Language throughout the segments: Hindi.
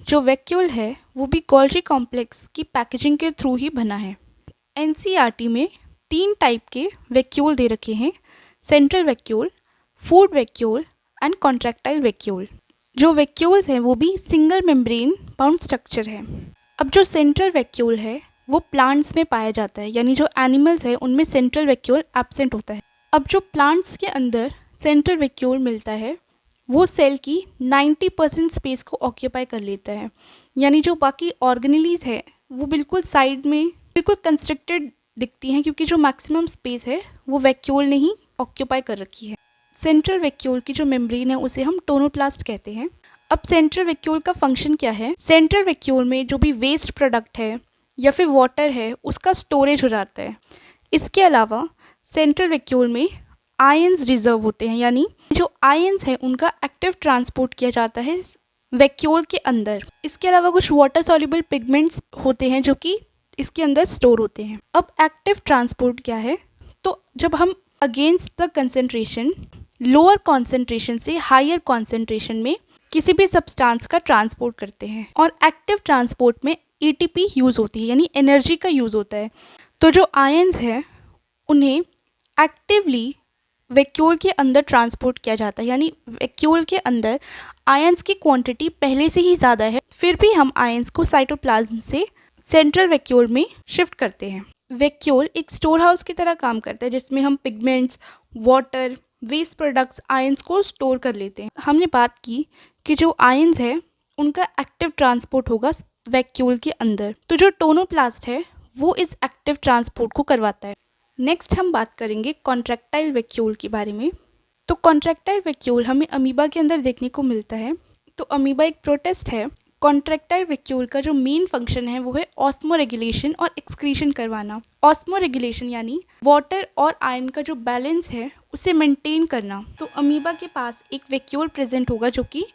जो वैक्यूल है वो भी गोल्गी कॉम्प्लेक्स की पैकेजिंग के थ्रू ही बना है। एनसीईआरटी में 3 टाइप के वैक्यूल दे रखे हैं, central vacuole, food vacuole and contractile vacuole. जो वैक्यूल्स हैं वो भी सिंगल मेम्ब्रेन बाउंड स्ट्रक्चर है। अब जो सेंट्रल वैक्यूल है वो प्लांट्स में पाया जाता है, यानी जो एनिमल्स है उनमें सेंट्रल वैक्यूल एब्सेंट होता है। अब जो प्लांट्स के अंदर सेंट्रल वैक्यूल मिलता है वो सेल की 90% स्पेस को ऑक्यूपाई कर लेता है, यानी जो बाकी ऑर्गेनेलीज है वो बिल्कुल साइड में बिल्कुल कंस्ट्रिक्टेड दिखती हैं, क्योंकि जो मैक्सिमम स्पेस है वो वैक्यूल ने ही ऑक्यूपाई कर रखी है। सेंट्रल वैक्यूल की जो मेम्ब्रेन है उसे हम टोनोप्लास्ट कहते हैं। अब सेंट्रल वैक्यूल का फंक्शन क्या है? सेंट्रल वैक्यूल में जो भी वेस्ट प्रोडक्ट है या फिर वाटर है उसका स्टोरेज हो जाता है। इसके अलावा सेंट्रल वैक्यूल में आयंस रिजर्व होते हैं, यानी जो आयंस है उनका एक्टिव ट्रांसपोर्ट किया जाता है वैक्यूल के अंदर। इसके अलावा कुछ वाटर सॉल्युबल पिगमेंट्स होते हैं जो कि इसके अंदर स्टोर होते हैं। अब एक्टिव ट्रांसपोर्ट क्या है? तो जब हम against the concentration lower concentration से हायर कॉन्सेंट्रेशन में किसी भी सब्सटेंस का ट्रांसपोर्ट करते हैं, और एक्टिव ट्रांसपोर्ट में एटीपी यूज़ होती है, यानी एनर्जी का यूज़ होता है। तो जो आयंस है उन्हें एक्टिवली वैक्यूल के अंदर ट्रांसपोर्ट किया जाता है, यानी वैक्यूल के अंदर आयंस की क्वांटिटी पहले से ही ज़्यादा है, फिर भी हम आयंस को साइटोप्लाज्म से सेंट्रल वैक्यूल में शिफ्ट करते हैं। वैक्यूल एक स्टोर हाउस की तरह काम करता है जिसमें हम pigments, water, waste products, ions को स्टोर कर लेते हैं। हमने बात की कि जो आयंस है उनका एक्टिव ट्रांसपोर्ट होगा वैक्यूल के अंदर, तो जो टोनोप्लास्ट है वो इस एक्टिव ट्रांसपोर्ट को करवाता है। नेक्स्ट हम बात करेंगे कॉन्ट्रैक्टाइल वैक्यूल के बारे में। तो कॉन्ट्रैक्टाइल वैक्यूल हमें अमीबा के अंदर देखने को मिलता है। तो अमीबा एक प्रोटिस्ट है। कॉन्ट्रैक्टाइल वैक्यूल का जो मेन फंक्शन है वो है ऑस्मो रेगुलेशन और एक्सक्रीशन करवाना। ऑस्मो रेगुलेशन यानी वाटर और आयन का जो बैलेंस है उसे मेंटेन करना। तो अमीबा के पास एक वैक्यूल प्रेजेंट होगा जो कि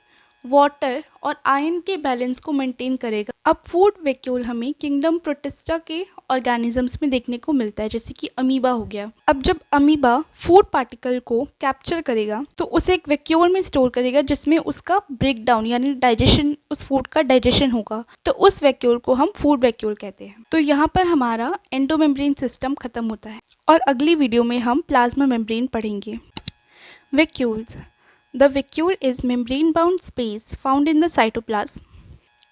वाटर और आयन के बैलेंस को मेंटेन करेगा। अब फूड वैक्यूल हमें किंगडम प्रोटिस्टा के ऑर्गेनिजम्स में देखने को मिलता है, जैसे कि अमीबा हो गया। अब जब अमीबा फूड पार्टिकल को कैप्चर करेगा तो उसे एक वैक्यूल में स्टोर करेगा जिसमें उसका ब्रेक डाउन यानी डाइजेशन, उस फूड का डाइजेशन होगा। तो उस वैक्यूल को हम फूड वैक्यूल कहते हैं। तो यहाँ पर हमारा एंडोमेम्ब्रेन सिस्टम खत्म होता है और अगली वीडियो में हम प्लाज्मा मेम्ब्रेन पढ़ेंगे। Vacuoles. The vacuole is membrane-bound space found in the cytoplasm.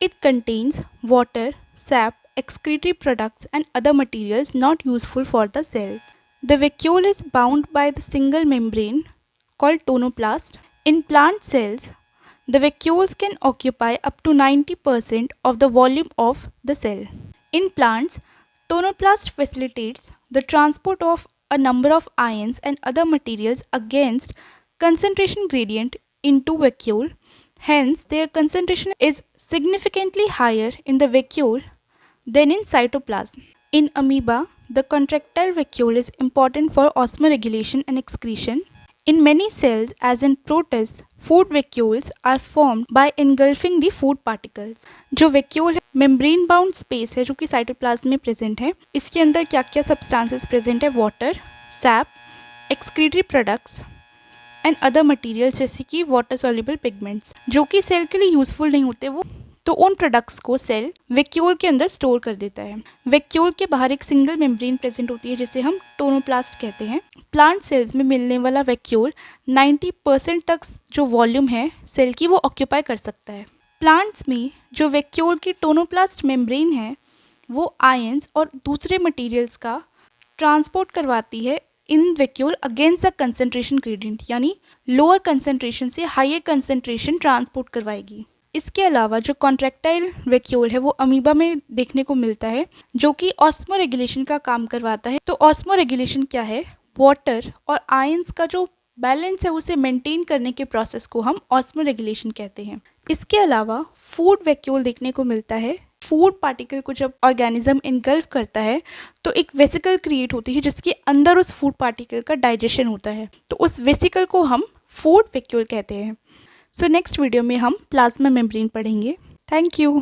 It contains water, sap, excretory products and other materials not useful for the cell. The vacuole is bound by the single membrane called tonoplast. In plant cells, the vacuoles can occupy up to 90% of the volume of the cell. In plants, tonoplast facilitates the transport of a number of ions and other materials against concentration gradient into vacuole. Hence, their concentration is significantly higher in the vacuole than in cytoplasm. In amoeba, the contractile vacuole is important for osmoregulation and excretion. In many cells, as in protists, food vacuoles are formed by engulfing the food particles. जो vacuole है membrane bound space है जो कि cytoplasm में present है। इसके अंदर क्या क्या substances present है? water, sap, excretory products and other materials जैसे कि वाटर सॉल्युबल पिगमेंट्स जो कि सेल के लिए यूजफुल नहीं होते वो, तो उन प्रोडक्ट्स को सेल वैक्यूल के अंदर स्टोर कर देता है। वैक्यूल के बाहर एक सिंगल मेम्ब्रेन प्रेजेंट होती है जिसे हम टोनोप्लास्ट कहते हैं। प्लांट सेल्स में मिलने वाला वैक्यूल 90% तक जो वॉल्यूम है सेल की वो ऑक्यूपाई कर सकता है। प्लांट्स में जो वैक्यूल की टोनोप्लास्ट मेम्ब्रेन है वो आयंस और दूसरे मटीरियल्स का ट्रांसपोर्ट करवाती है in vacuole against the concentration gradient, यानी लोअर कंसंट्रेशन से हायर कंसंट्रेशन ट्रांसपोर्ट करवाएगी। इसके अलावा जो कॉन्ट्रैक्टाइल वैक्यूल है वो अमीबा में देखने को मिलता है जो कि ऑस्मो रेगुलेशन का काम करवाता है। तो ऑस्मो रेगुलेशन क्या है? वाटर और आयंस का जो बैलेंस है उसे मेंटेन करने के प्रोसेस को हम ऑस्मो रेगुलेशन कहते हैं। इसके अलावा फूड वैक्यूल देखने को मिलता है। फूड पार्टिकल को जब ऑर्गेनिज्म इनगल्फ करता है तो एक वेसिकल क्रिएट होती है जिसके अंदर उस फूड पार्टिकल का डाइजेशन होता है, तो उस वेसिकल को हम फूड वैक्यूल कहते हैं। सो नेक्स्ट वीडियो में हम प्लाज्मा मेम्ब्रेन पढ़ेंगे। Thank you.